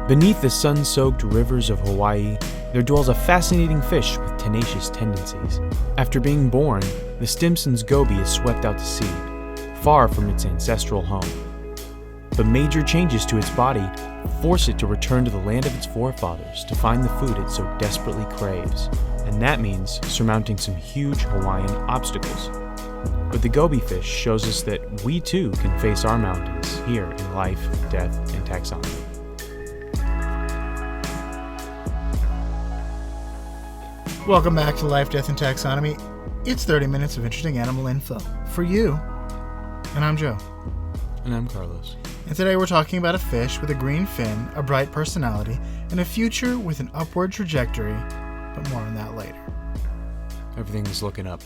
Beneath the sun-soaked rivers of Hawaii, there dwells a fascinating fish with tenacious tendencies. After being born, the Stimpson's Goby is swept out to sea, far from its ancestral home. But major changes to its body force it to return to the land of its forefathers to find the food it so desperately craves, and that means surmounting some huge Hawaiian obstacles. But the Goby fish shows us that we too can face our mountains here in life, death, and taxonomy. Welcome back to Life, Death, and Taxonomy. It's 30 minutes of interesting animal info for you. And I'm Joe. And I'm Carlos. And today we're talking about a fish with a green fin, a bright personality, and a future with an upward trajectory, but more on that later. Everything's looking up.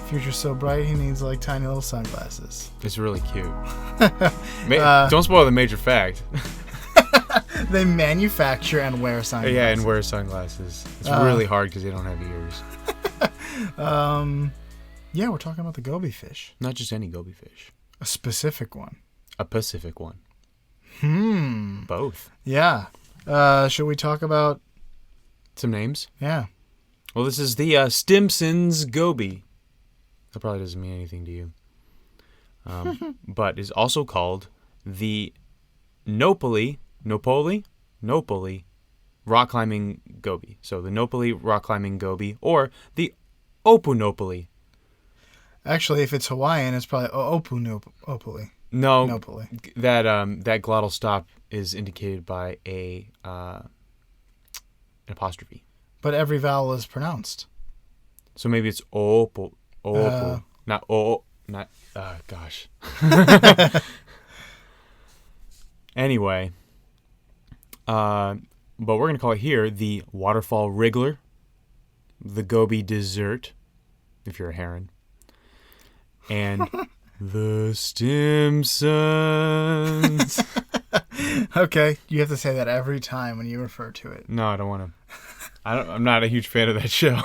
Future's so bright he needs like tiny little sunglasses. It's really cute. Don't spoil the major fact. They manufacture and wear sunglasses. Yeah, and wear sunglasses. It's really hard because they don't have ears. Yeah, we're talking about the Goby fish. Not just any Goby fish. A specific one. A Pacific one. Both. Yeah. Should we talk about some names? Yeah. Well, this is the Stimpson's Goby. That probably doesn't mean anything to you. But is also called the Nopali rock climbing Goby. So the Nopali rock climbing Goby, or the Opunopali. Actually, if it's Hawaiian, it's probably Opunopali. No, Nopali. That glottal stop is indicated by an apostrophe. But every vowel is pronounced. So maybe it's gosh. Anyway, but we're going to call it here the Waterfall Wriggler, the Goby Dessert, if you're a heron, and the Stimpsons. Okay, you have to say that every time when you refer to it. No, I don't want to. I'm not a huge fan of that show.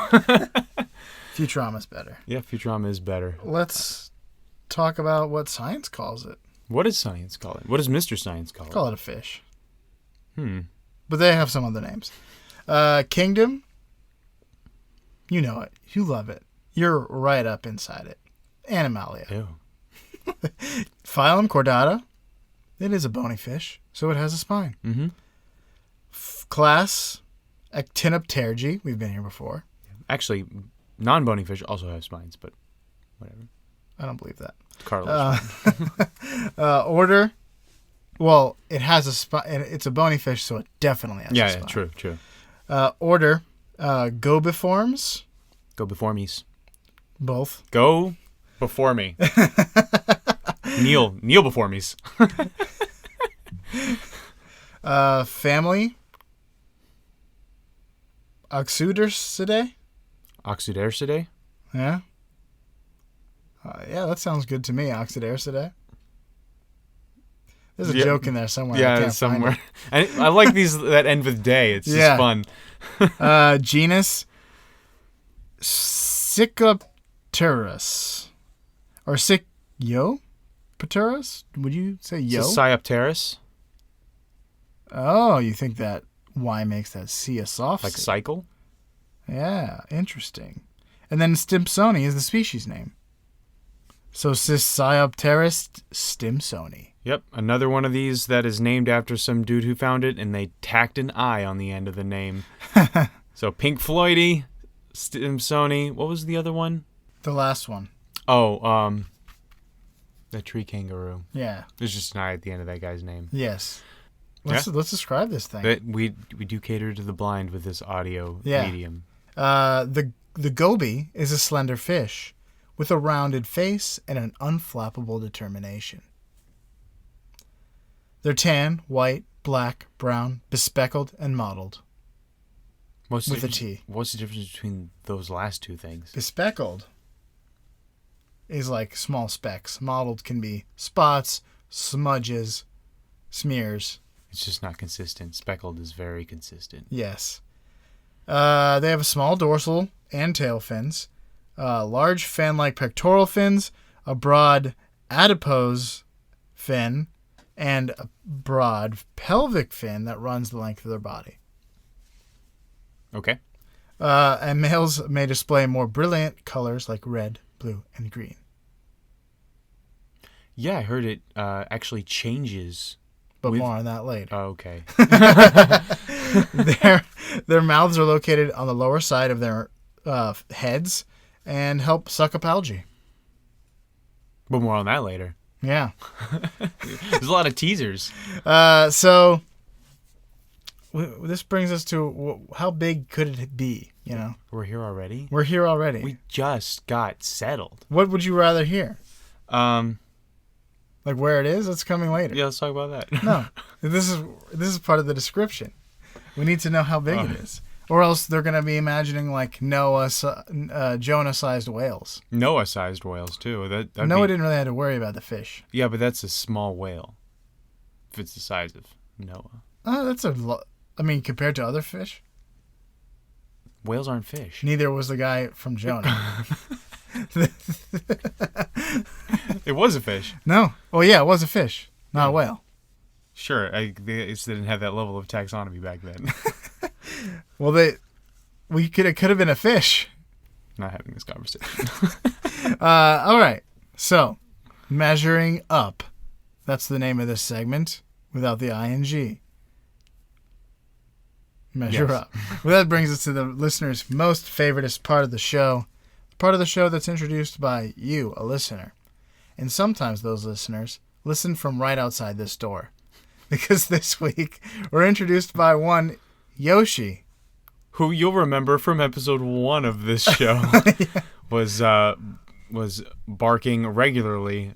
Futurama's better. Yeah, Futurama is better. Let's talk about what science calls it. What does science call it? What does Mr. Science call it? Call it a fish. But they have some other names. Kingdom. You know it. You love it. You're right up inside it. Animalia. Ew. Phylum Chordata. It is a bony fish, so it has a spine. Mm-hmm. Class Actinopterygii. We've been here before. Actually, non-bony fish also have spines, but whatever. I don't believe that. Carlos. Order. Well, it has a spine. It's a bony fish, so it definitely has a spine. Yeah, true. Order. Gobiformes. Gobiformes. Both. Go before me. Kneel before me. Family. Oxudercidae. Oxudercidae? Yeah. Yeah, that sounds good to me. Oxudercidae. There's a joke in there somewhere. Yeah, I can't somewhere. Find it. I like these that end with day. It's just fun. Genus Sicopterus. Or Sicopterus? Would you say yo? Sciopterus. Oh, you think that Y makes that C a soft like C? cycle? Yeah, interesting. And then Stimpsoni is the species name. So Sciopterus stimpsoni. Yep, another one of these that is named after some dude who found it, and they tacked an I on the end of the name. So Pink Floydy, Stimpsoni. What was the other one? The last one. Oh, the tree kangaroo. Yeah. There's just an I at the end of that guy's name. Yes. Let's describe this thing. We do cater to the blind with this audio medium. The Goby is a slender fish with a rounded face and an unflappable determination. They're tan, white, black, brown, bespeckled, and mottled. With a T. What's the difference between those last two things? Bespeckled is like small specks. Mottled can be spots, smudges, smears. It's just not consistent. Speckled is very consistent. Yes. They have a small dorsal and tail fins, large fan-like pectoral fins, a broad adipose fin, and a broad pelvic fin that runs the length of their body. Okay. And males may display more brilliant colors like red, blue, and green. Yeah, I heard it actually changes. But more on that later. Oh, okay. Their mouths are located on the lower side of their heads and help suck up algae. But more on that later. Yeah. There's a lot of teasers. So this brings us to how big could it be? You know, We're here already? we're here already. We just got settled. What would you rather hear? Yeah, Like where it is? It's coming later. let's talk about that. No, this is part of the description. We need to know how big it is, or else they're gonna be imagining like Jonah-sized whales. Noah-sized whales, too. Noah didn't really have to worry about the fish. Yeah, but that's a small whale. If it's the size of Noah. That's I mean, compared to other fish, Whales aren't fish. neither was the guy from Jonah. It was a fish. No. Oh yeah, it was a fish, not a whale. Sure, they just didn't have that level of taxonomy back then. Well, it could have been a fish. Not having this conversation. All right. So, measuring up. That's the name of this segment without the ing. Measure Yes. up. Well, that brings us to the listener's most favoriteest part of the show. Part of the show that's introduced by you, a listener. And sometimes those listeners listen from right outside this door. Because this week, we're introduced by one Yoshi. Who you'll remember from episode 1 of this show was barking regularly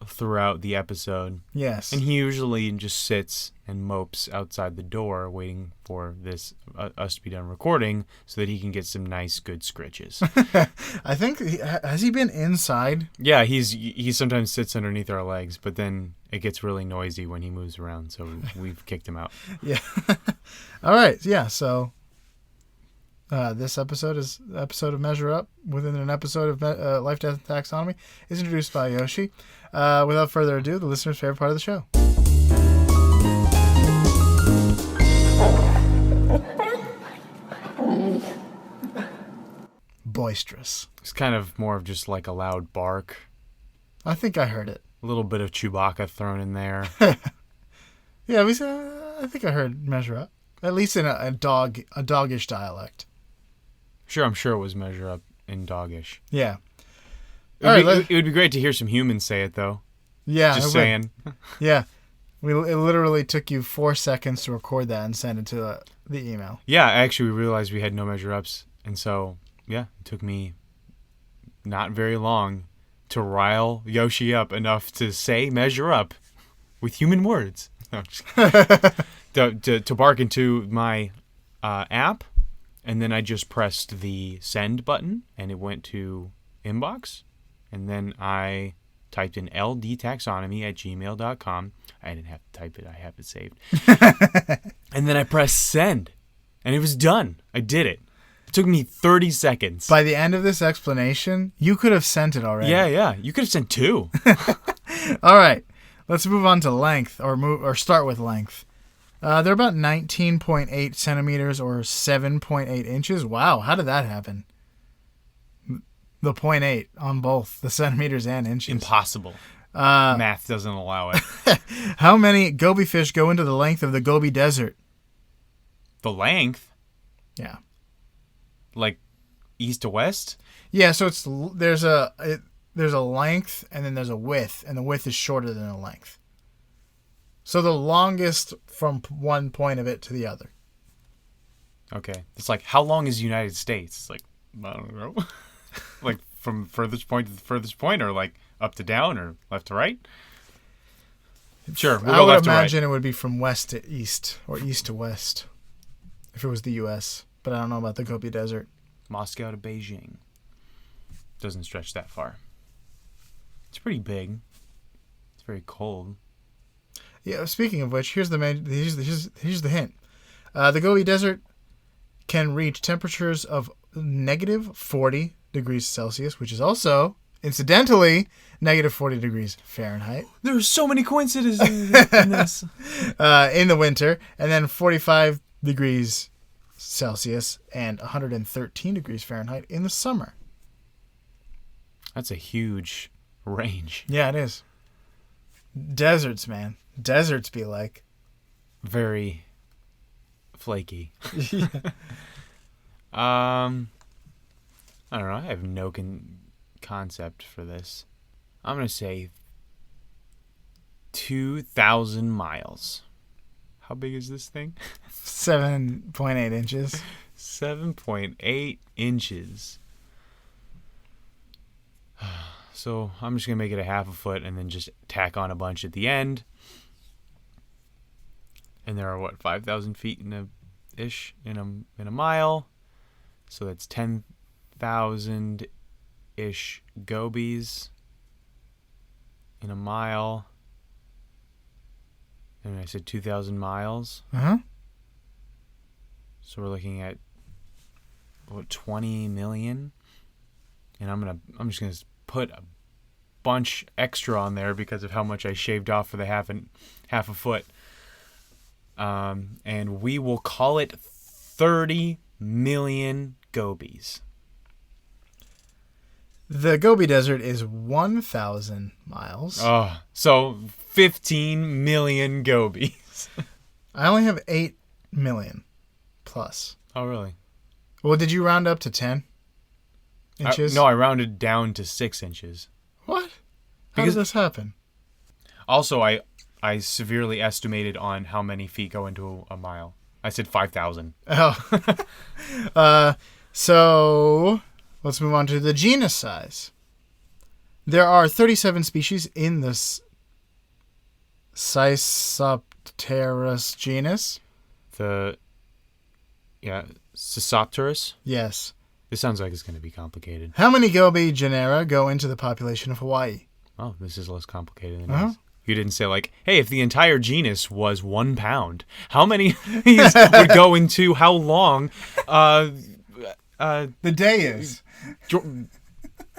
throughout the episode. Yes. And he usually just sits and mopes outside the door waiting for this us to be done recording so that he can get some nice good scritches. I think, has he been inside? Yeah, he sometimes sits underneath our legs, but then it gets really noisy when he moves around, so we've kicked him out. Yeah. All right. Yeah. So this episode is episode of Measure Up within an episode of Life, Death, and Taxonomy is introduced by Yoshi. Without further ado, the listener's favorite part of the show. Boisterous. It's kind of more of just like a loud bark. I think I heard it. A little bit of Chewbacca thrown in there. Yeah, I think I heard Measure Up. At least in a doggish dialect. Sure, I'm sure it was Measure Up in doggish. Yeah. It would be great to hear some humans say it, though. Yeah. Just saying. Yeah. It literally took you 4 seconds to record that and send it to the email. Yeah, actually, we realized we had no Measure Ups. And so, yeah, it took me not very long to rile Yoshi up enough to say Measure Up with human words. No, just to bark into my app, and then I just pressed the send button, and it went to inbox, and then I typed in ldtaxonomy@gmail.com. I didn't have to type it. I have it saved. And then I pressed send, and it was done. I did it. It took me 30 seconds. By the end of this explanation, you could have sent it already. Yeah. You could have sent 2. All right. Let's move on to length, or start with length. They're about 19.8 centimeters or 7.8 inches. Wow, how did that happen? The 0.8 on both the centimeters and inches. Impossible. Math doesn't allow it. How many goby fish go into the length of the Gobi Desert? The length? Yeah. Like east to west? Yeah, so there's a length and then there's a width, and the width is shorter than the length. So the longest from one point of it to the other. Okay. It's like, how long is the United States? It's like, I don't know. Like from furthest point to the furthest point, or like up to down, or left to right? Sure. We'll I would left to right. imagine it would be from west to east or east to west if it was the U.S., but I don't know about the Gobi Desert. Moscow to Beijing. Doesn't stretch that far. It's pretty big. It's very cold. Yeah. Speaking of which, here's the hint. The Gobi Desert can reach temperatures of negative 40 degrees Celsius, which is also Incidentally, negative 40 degrees Fahrenheit. There are so many coincidences in this. In the winter, and then 45 degrees Celsius and 113 degrees Fahrenheit in the summer. That's a huge range. Yeah, it is. Deserts, man. Deserts be like. Very flaky. Yeah. I don't know. I have no concept for this. I'm going to say 2,000 miles. How big is this thing? 7.8 inches. 7.8 inches. So I'm just going to make it a half a foot and then just tack on a bunch at the end. And there are, 5,000 feet in a mile. So that's 10,000-ish Gobies in a mile. And I said 2,000 miles. Uh-huh. So we're looking at 20 million. And I'm just gonna put a bunch extra on there because of how much I shaved off for the half a foot. And we will call it 30 million Gobies. The Gobi Desert is 1,000 miles. Oh, so 15 million Gobies. I only have 8 million plus. Oh, really? Well, did you round up to 10 inches? No, I rounded down to 6 inches. What? How did this happen? Also, I severely estimated on how many feet go into a mile. I said 5,000. Oh. So let's move on to the genus size. There are 37 species in this Cysopterus genus. Cysopterus? Yes. This sounds like it's going to be complicated. How many Gobi genera go into the population of Hawaii? Oh, this is less complicated than it is. You didn't say, hey, if the entire genus was 1 pound, how many would go into how long? The day is.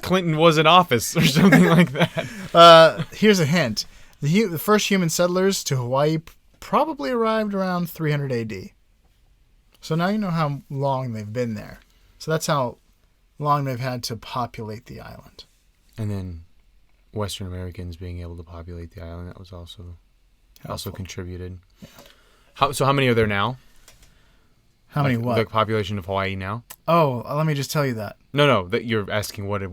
Clinton was in office or something like that. Here's a hint. The first human settlers to Hawaii probably arrived around 300 AD. So now you know how long they've been there. So that's how long they've had to populate the island. And then Western Americans being able to populate the island, that was also contributed. Yeah. How many are there now? How many what? The population of Hawaii now? Oh, let me just tell you that. No, that you're asking what it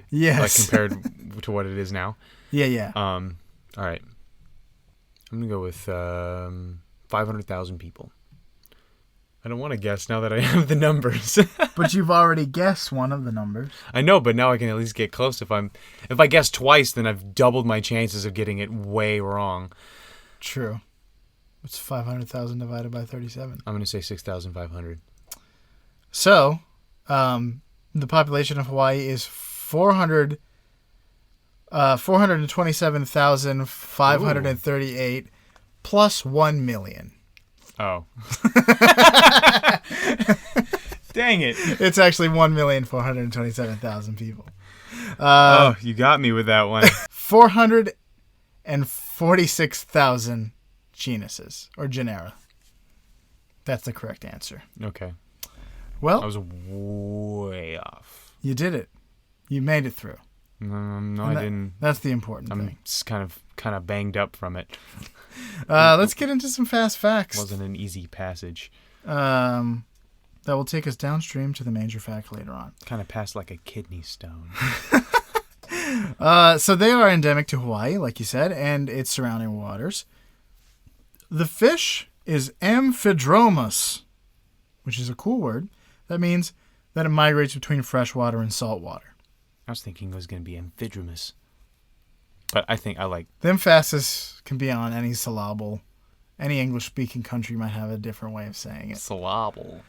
yes. Compared to what it is now. Yeah. All right. I'm gonna go with 500,000 people. I don't want to guess now that I have the numbers. But you've already guessed one of the numbers. I know, but now I can at least get close. If I guess twice, then I've doubled my chances of getting it way wrong. True. What's 500,000 divided by 37? I'm going to say 6,500. So, the population of Hawaii is 427,538 plus 1 million. Oh. Dang it. It's actually 1,427,000 people. You got me with that one. 446,000 genuses or genera. That's the correct answer. Okay. Well, I was way off. You did it. You made it through. No, I didn't. That's the important thing. I'm just kind of banged up from it. Let's get into some fast facts. It wasn't an easy passage. That will take us downstream to the major fact later on. Kind of passed like a kidney stone. So they are endemic to Hawaii, like you said, and its surrounding waters. The fish is amphidromus, which is a cool word. That means that it migrates between fresh water and salt water. I was thinking it was going to be amphidramus. But I think I like... The emphasis can be on any syllable. Any English-speaking country might have a different way of saying it. Syllable.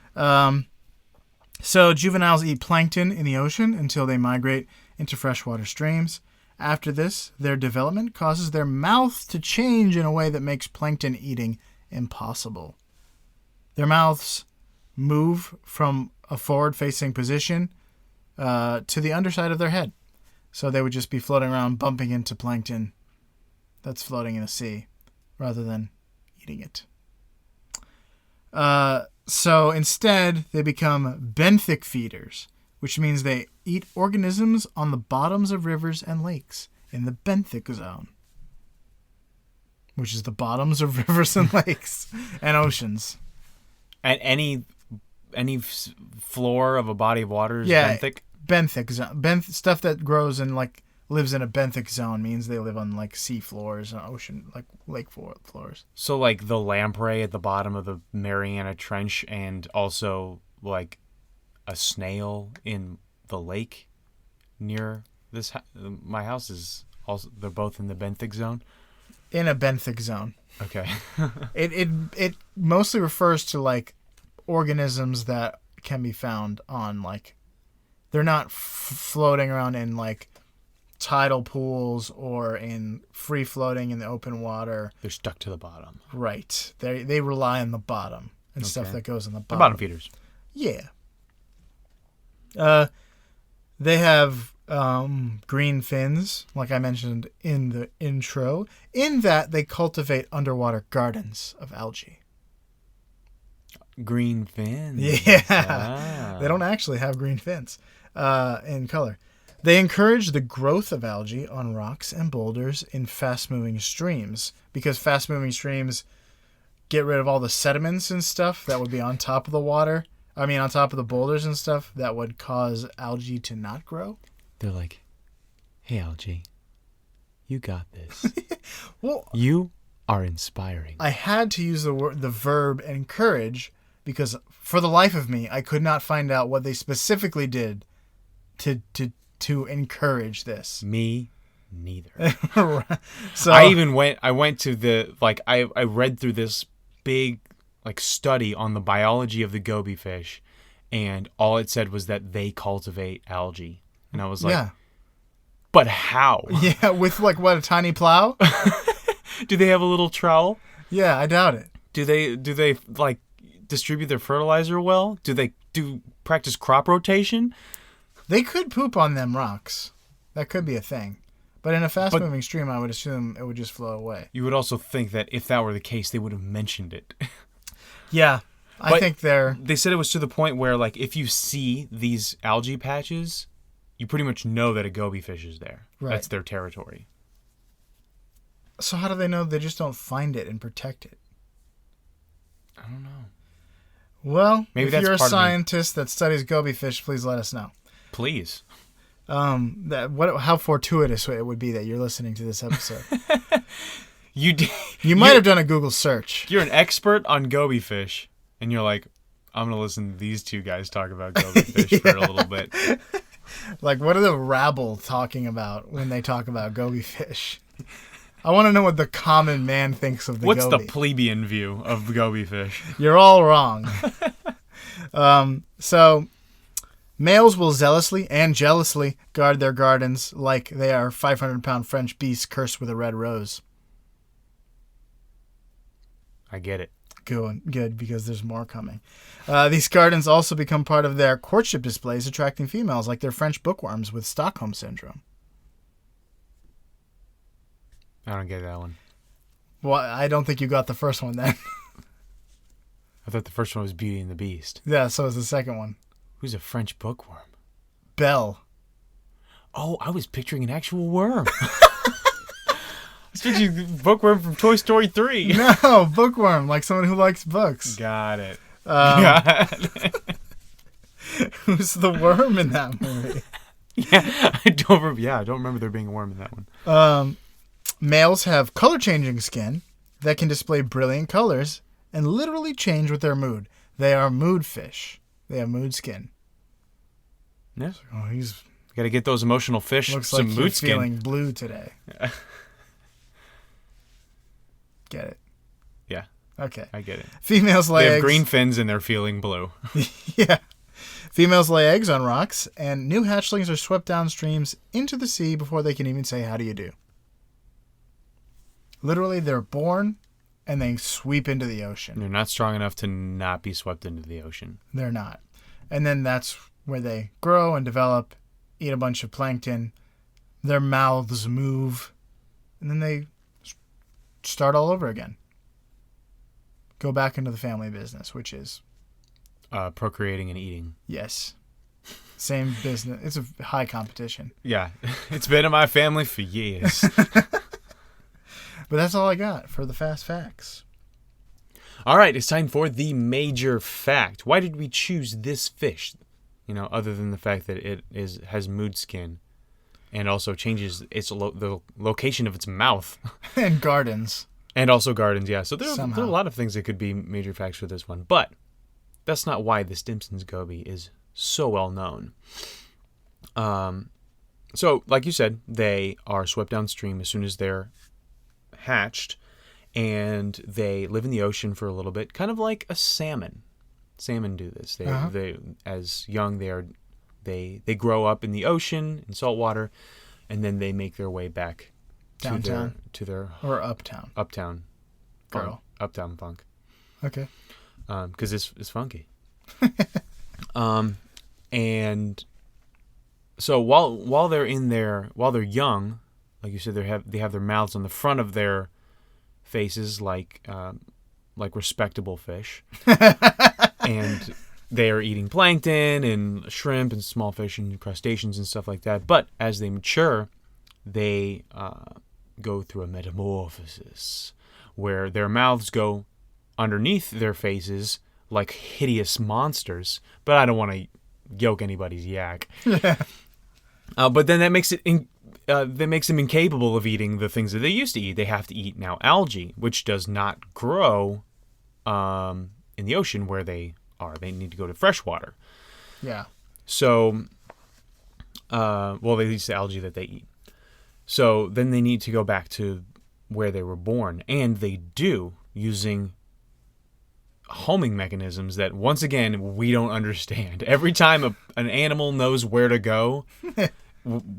So juveniles eat plankton in the ocean until they migrate into freshwater streams. After this, their development causes their mouth to change in a way that makes plankton eating impossible. Their mouths move from a forward-facing position to the underside of their head. So they would just be floating around, bumping into plankton that's floating in the sea, rather than eating it. So instead, they become benthic feeders, which means they eat organisms on the bottoms of rivers and lakes in the benthic zone, which is the bottoms of rivers and lakes and oceans. And any floor of a body of water is benthic? Benthic zone. Stuff that grows and lives in a benthic zone means they live on sea floors and ocean, lake floors. So like the lamprey at the bottom of the Mariana Trench, and also like a snail in the lake near my house is also, they're both in the benthic zone. In a benthic zone. Okay. It mostly refers to organisms that can be found on they're not floating around in tidal pools or in free floating in the open water. They're stuck to the bottom. Right. They rely on the bottom and stuff that goes on the bottom. The bottom feeders. Yeah. They have green fins, like I mentioned in the intro, in that they cultivate underwater gardens of algae. Green fins. Yeah. Ah. They don't actually have green fins in color. They encourage the growth of algae on rocks and boulders in fast-moving streams, because fast-moving streams get rid of all the sediments and stuff that would be on top of the water. I mean, on top of the boulders and stuff that would cause algae to not grow. They're like, hey, algae, you got this. Well, you are inspiring. I had to use the verb encourage because for the life of me, I could not find out what they specifically did to encourage this. Me neither. So I went to the, I read through this big, study on the biology of the goby fish, and all it said was that they cultivate algae. And I was like, yeah. But how? Yeah, with a tiny plow? Do they have a little trowel? Yeah, I doubt it. Do they distribute their fertilizer well? Do they practice crop rotation? They could poop on them rocks. That could be a thing. But in a fast-moving stream, I would assume it would just flow away. You would also think that if that were the case, they would have mentioned it. Yeah, I think They said it was to the point where, if you see these algae patches, you pretty much know that a goby fish is there. Right. That's their territory. So how do they know they just don't find it and protect it? I don't know. Well, maybe if that's you're a part of scientist that studies goby fish, please let us know. Please. How fortuitous it would be that you're listening to this episode. You might have done a Google search. You're an expert on goby fish, and you're like, I'm going to listen to these two guys talk about goby fish for a little bit. What are the rabble talking about when they talk about goby fish? I want to know what the common man thinks of the What's goby. the plebeian view of goby fish? You're all wrong. So, males will zealously and jealously guard their gardens like they are 500-pound French beasts cursed with a red rose. I get it. Good, because there's more coming. These gardens also become part of their courtship displays, attracting females like their French bookworms with Stockholm Syndrome. I don't get that one. Well, I don't think you got the first one then. I thought the first one was Beauty and the Beast. Yeah, so is the second one. Who's a French bookworm? Belle. Oh, I was picturing an actual worm. I was picturing bookworm from Toy Story 3. No, bookworm, like someone who likes books. Got it. Who's the worm in that movie? I don't remember there being a worm in that one. Males have color-changing skin that can display brilliant colors and literally change with their mood. They are mood fish. They have mood skin. Yeah. Oh, he's got to get those emotional fish looks some like mood you're skin. Feeling blue today. Get it? Yeah. Okay. I get it. Females lay They have eggs. green fins and they're feeling blue. Yeah. Females lay eggs on rocks, and new hatchlings are swept down streams into the sea before they can even say, how do you do? Literally, they're born, and they sweep into the ocean. They're not strong enough to not be swept into the ocean. They're not. And then that's where they grow and develop, eat a bunch of plankton, their mouths move, and then they start all over again. Go back into the family business, which is... procreating and eating. Yes. Same business. It's a high competition. Yeah. It's been in my family for years. But that's all I got for the fast facts. All right, it's time for the major fact. Why did we choose this fish? Other than the fact that it has mood skin and also changes the location of its mouth. And gardens. And also gardens, yeah. So there are a lot of things that could be major facts for this one. But that's not why the Stimpson's Goby is so well known. So, like you said, they are swept downstream as soon as they're hatched, and they live in the ocean for a little bit, kind of like a salmon. Salmon do this. They as young they grow up in the ocean in salt water, and then they make their way back downtown to their or uptown. Uptown funk. Okay. Because it's funky. And so while they're young, like you said, they have their mouths on the front of their faces like respectable fish, and they are eating plankton and shrimp and small fish and crustaceans and stuff like that. But as they mature, they go through a metamorphosis where their mouths go underneath their faces like hideous monsters. But I don't want to yoke anybody's yak. But then that makes them incapable of eating the things that they used to eat. They have to eat now algae, which does not grow in the ocean where they are. They need to go to fresh water. Yeah. So, they use the algae that they eat. So then they need to go back to where they were born, and they do, using homing mechanisms that, once again, we don't understand. Every time an animal knows where to go,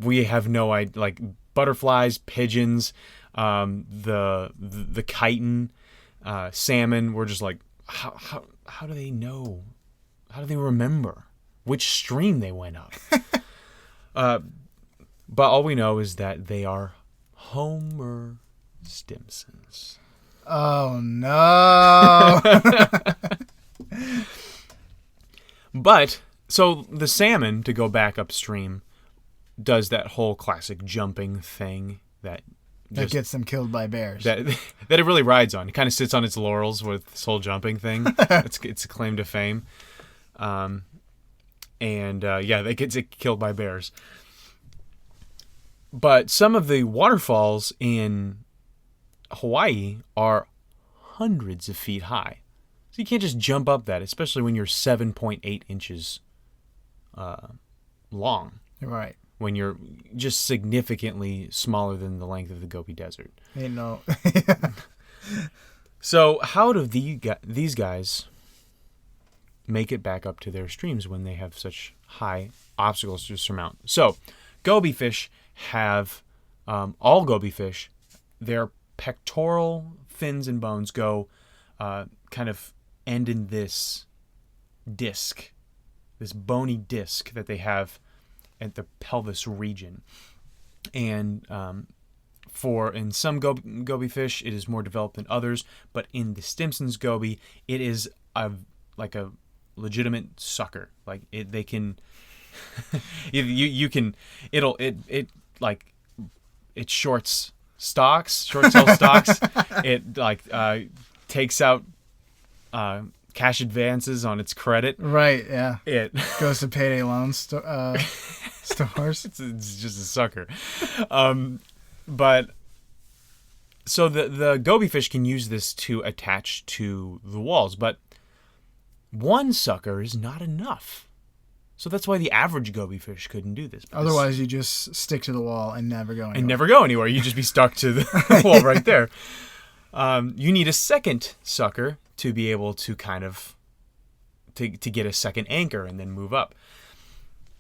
we have no idea. Like butterflies, pigeons, the chitin, salmon. We're just like, how do they know? How do they remember which stream they went up? But all we know is that they are Homer Stimpsons. Oh, no. But, so the salmon, to go back upstream, does that whole classic jumping thing that gets them killed by bears. That it really rides on. It kind of sits on its laurels with this whole jumping thing. It's a claim to fame. That gets it killed by bears. But some of the waterfalls in Hawaii are hundreds of feet high. So you can't just jump up that, especially when you're 7.8 inches long. Right. When you're just significantly smaller than the length of the Gobi Desert. No. So how do these guys make it back up to their streams when they have such high obstacles to surmount? So Goby fish have, all Goby fish, their pectoral fins and bones go kind of end in this disc, this bony disc that they have at the pelvis region. And in some Goby fish, it is more developed than others, but in the Stimpson's Goby, it is like a legitimate sucker. Like they can, you can, it short sell stocks. It takes out cash advances on its credit. Right, yeah. It goes to payday loans stores. It's just a sucker. But so the Goby fish can use this to attach to the walls, but one sucker is not enough. So that's why the average Goby fish couldn't do this. Otherwise, you just stick to the wall and never go anywhere. You'd just be stuck to the wall right there. You need a second sucker to be able to kind of to get a second anchor and then move up.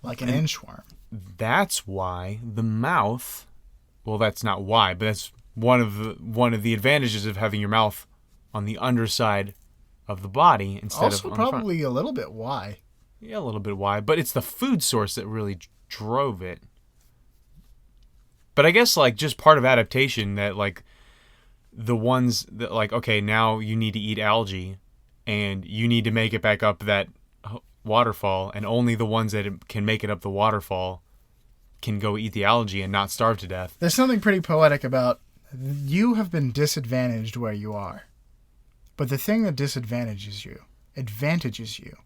Like an inchworm. That's why the mouth. Well, that's not why, but that's one of the advantages of having your mouth on the underside of the body instead also of on the front. Probably a little bit why. Yeah, a little bit why, but it's the food source that really drove it. But I guess like just part of adaptation that like the ones that like, okay, now you need to eat algae and you need to make it back up that waterfall, and only the ones that can make it up the waterfall can go eat the algae and not starve to death. There's something pretty poetic about you have been disadvantaged where you are. But the thing that advantages you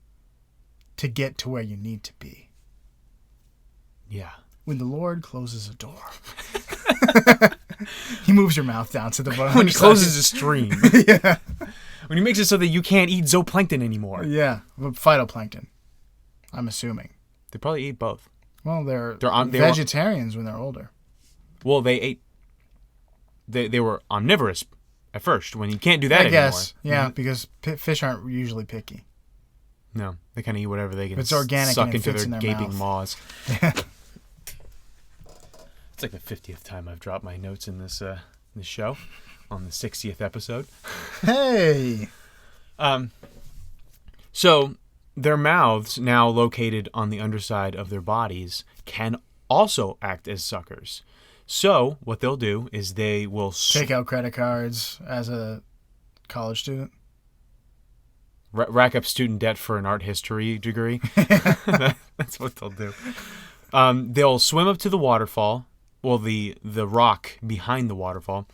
to get to where you need to be. Yeah. When the Lord closes a door. He moves your mouth down to the bottom. When he closes a stream. Yeah. When he makes it so that you can't eat zooplankton anymore. Yeah. Phytoplankton. I'm assuming. They probably eat both. Well, they're vegetarians when they're older. Well, they were omnivorous at first when you can't do that anymore. I guess. Yeah, because fish aren't usually picky. No, they kind of eat whatever they can. It's organic suck and it into fits their in gaping mouth. maws. It's like the 50th time I've dropped my notes in this show, on the 60th episode. Hey. So their mouths, now located on the underside of their bodies, can also act as suckers. So what they'll do is they will take out credit cards as a college student. Rack up student debt for an art history degree. That's what they'll do. They'll swim up to the waterfall. Well, the rock behind the waterfall.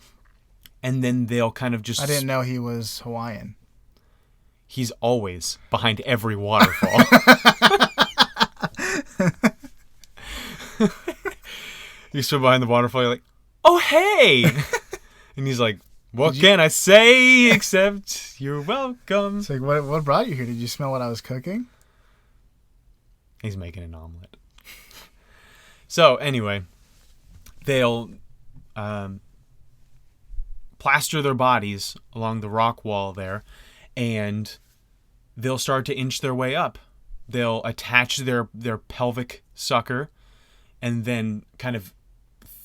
And then they'll kind of just... I didn't know he was Hawaiian. He's always behind every waterfall. You swim behind the waterfall, you're like, oh, hey! And he's like, what can I say except you're welcome? It's like, what brought you here? Did you smell what I was cooking? He's making an omelet. So, anyway, they'll plaster their bodies along the rock wall there, and they'll start to inch their way up. They'll attach their pelvic sucker and then kind of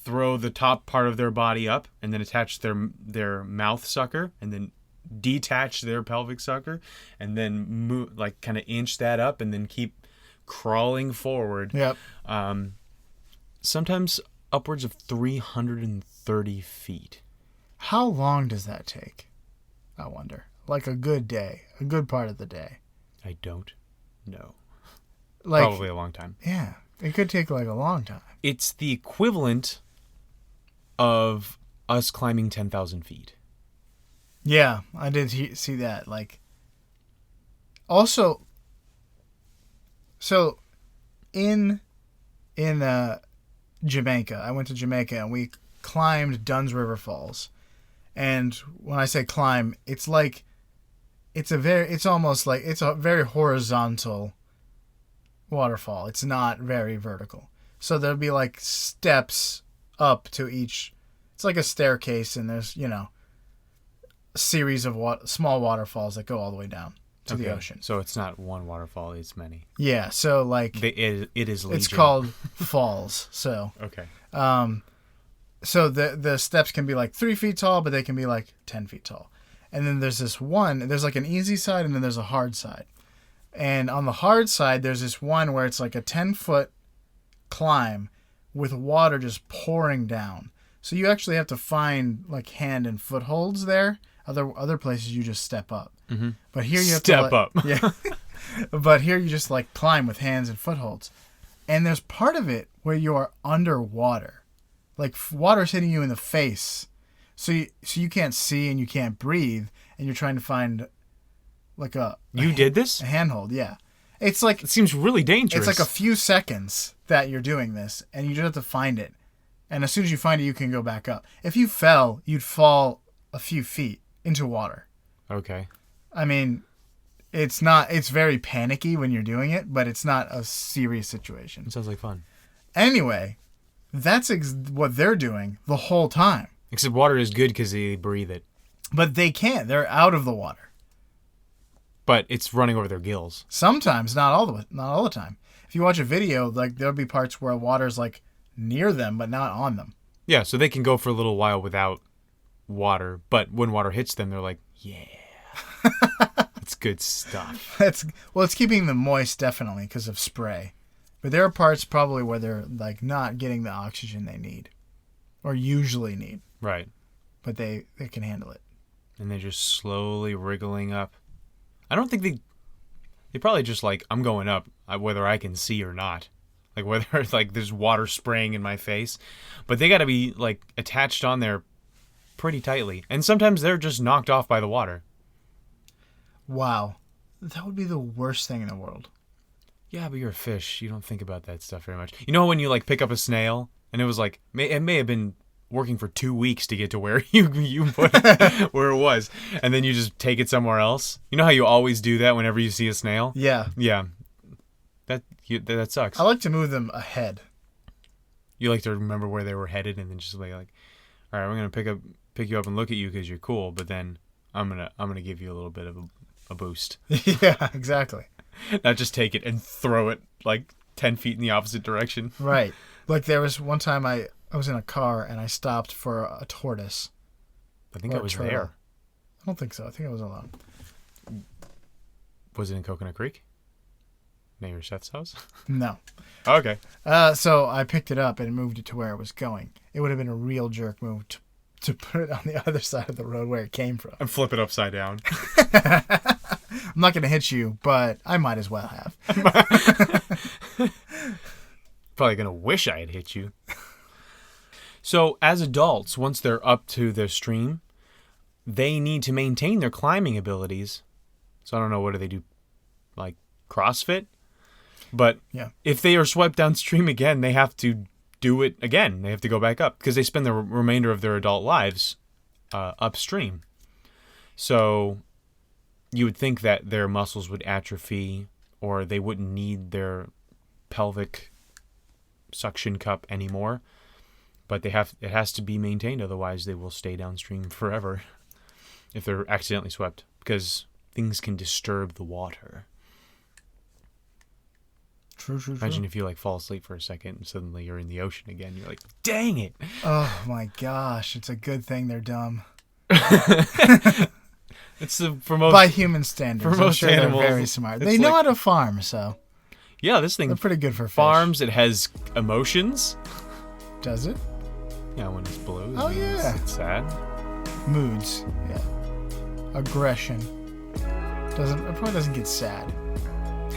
throw the top part of their body up and then attach their mouth sucker and then detach their pelvic sucker and then move, like kind of inch that up and then keep crawling forward. Yep. Sometimes upwards of 330 feet. How long does that take? I wonder. Like a good day, a good part of the day. I don't know. Like, probably a long time. Yeah. It could take like a long time. It's the equivalent of us climbing 10,000 feet. Yeah, I did see that. Like, also, so in Jamaica, I went to Jamaica and we climbed Dunn's River Falls. And when I say climb, it's like it's a very horizontal waterfall. It's not very vertical. So there'll be like steps up to each. It's like a staircase, and there's, a series of small waterfalls that go all the way down to the ocean. So it's not one waterfall, it's many. Yeah, so like it is legion. It's called falls. So okay. So the steps can be like 3 feet tall, but they can be like 10 feet tall. And then there's there's like an easy side and then there's a hard side. And on the hard side, there's this one where it's like a 10-foot climb with water just pouring down. So you actually have to find like hand and footholds there. Other places you just step up. Mm-hmm. But here you have to step up. Yeah. But here you just like climb with hands and footholds. And there's part of it where you are underwater. Like water's hitting you in the face. So you can't see and you can't breathe, and you're trying to find like You did this? A handhold, yeah. It's like, it seems really dangerous. It's like a few seconds that you're doing this, and you just have to find it. And as soon as you find it, you can go back up. If you fell, you'd fall a few feet into water. Okay. I mean, it's very panicky when you're doing it, but it's not a serious situation. It sounds like fun. Anyway, that's what they're doing the whole time. Except water is good because they breathe it. But they can't. They're out of the water. But it's running over their gills. Sometimes, not all the time. If you watch a video, like there'll be parts where water's like near them, but not on them. Yeah, so they can go for a little while without water, but when water hits them, they're like, yeah, that's good stuff. It's keeping them moist, definitely, because of spray. But there are parts probably where they're like not getting the oxygen they need. or usually need. Right. But they can handle it. And they're just slowly wriggling up. I don't think they probably just like, I'm going up, whether I can see or not. Like whether like there's water spraying in my face. But they got to be like attached on there pretty tightly. And sometimes they're just knocked off by the water. Wow. That would be the worst thing in the world. Yeah, but you're a fish. You don't think about that stuff very much. You know when you like pick up a snail and it was like, it may have been working for 2 weeks to get to where you put it, where it was. And then you just take it somewhere else. You know how you always do that whenever you see a snail? Yeah. Yeah. That sucks. I like to move them ahead. You like to remember where they were headed and then just like, all right, we're gonna pick you up and look at you because you're cool, but then I'm gonna give you a little bit of a boost. Yeah, exactly. Not just take it and throw it like 10 feet in the opposite direction. Right. Like there was one time I was in a car and I stopped for a tortoise. I think I was there. I don't think so. I think I was alone. Was it in Coconut Creek? Near Seth's house? No. Okay. So I picked it up and moved it to where it was going. It would have been a real jerk move to put it on the other side of the road where it came from. And flip it upside down. I'm not going to hit you, but I might as well have. Probably going to wish I had hit you. So as adults, once they're up to their stream, they need to maintain their climbing abilities. So I don't know, what do they do? Like CrossFit? But yeah. If they are swept downstream again, they have to do it again. They have to go back up because they spend the remainder of their adult lives upstream. So you would think that their muscles would atrophy or they wouldn't need their pelvic suction cup anymore. But it has to be maintained, otherwise they will stay downstream forever if they're accidentally swept because things can disturb the water. True. Imagine if you like fall asleep for a second and suddenly you're in the ocean again. You're like, dang it. Oh my gosh. It's a good thing they're dumb. It's for most, by human standards. For most animals, they're very smart. They know how to farm, so. Yeah, this thing. They're pretty good for fish. Farms. It has emotions. Does it? Yeah, when it's blue. Oh yeah. It's sad. Moods. Yeah. Aggression. It probably doesn't get sad.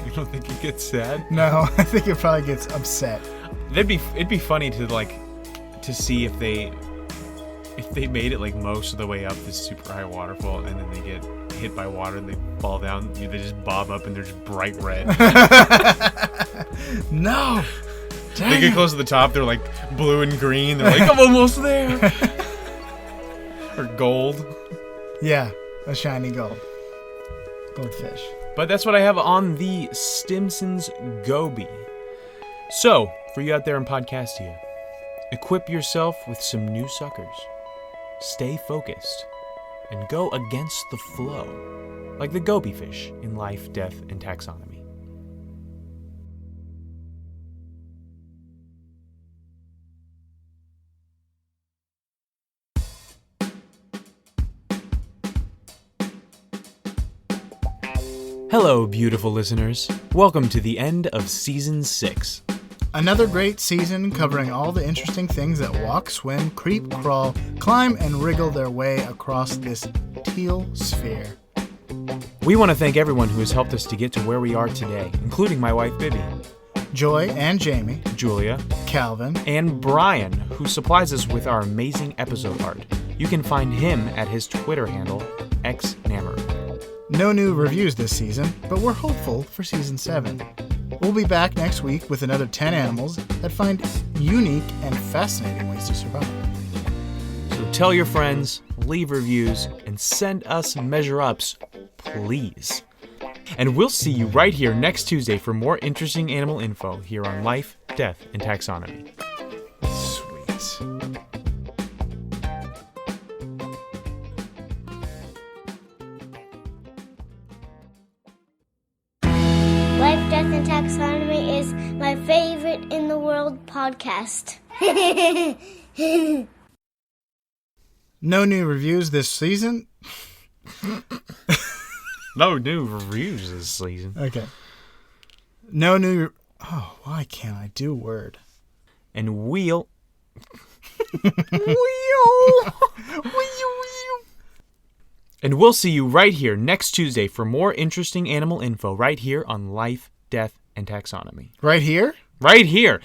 You don't think it gets sad? No, I think it probably gets upset. It'd be funny to see if they made it like most of the way up this super high waterfall and then they get hit by water and they fall down. They just bob up and they're just bright red. No. Dang they get close to the top. They're like blue and green. They're like, I'm almost there. Or gold. Yeah, a shiny goldfish. But that's what I have on the Stimpson's Goby. So, for you out there in Podcastia, equip yourself with some new suckers. Stay focused. And go against the flow. Like the Goby fish in Life, Death, and Taxonomy. Hello, beautiful listeners. Welcome to the end of Season 6. Another great season covering all the interesting things that walk, swim, creep, crawl, climb, and wriggle their way across this teal sphere. We want to thank everyone who has helped us to get to where we are today, including my wife, Bibby, Joy and Jamie, Julia, Calvin, and Brian, who supplies us with our amazing episode art. You can find him at his Twitter handle, xnammer. No new reviews this season, but we're hopeful for Season 7. We'll be back next week with another 10 animals that find unique and fascinating ways to survive. So tell your friends, leave reviews, and send us measure-ups, please. And we'll see you right here next Tuesday for more interesting animal info here on Life, Death, and Taxonomy. Sweet. Life, Death, and Taxonomy is my favorite in the world podcast. No new reviews this season. No new reviews this season. Okay. No new... Oh, why can't I do word? And we'll And we'll see you right here next Tuesday for more interesting animal info right here on Life, Death, and Taxonomy. Right here? Right here.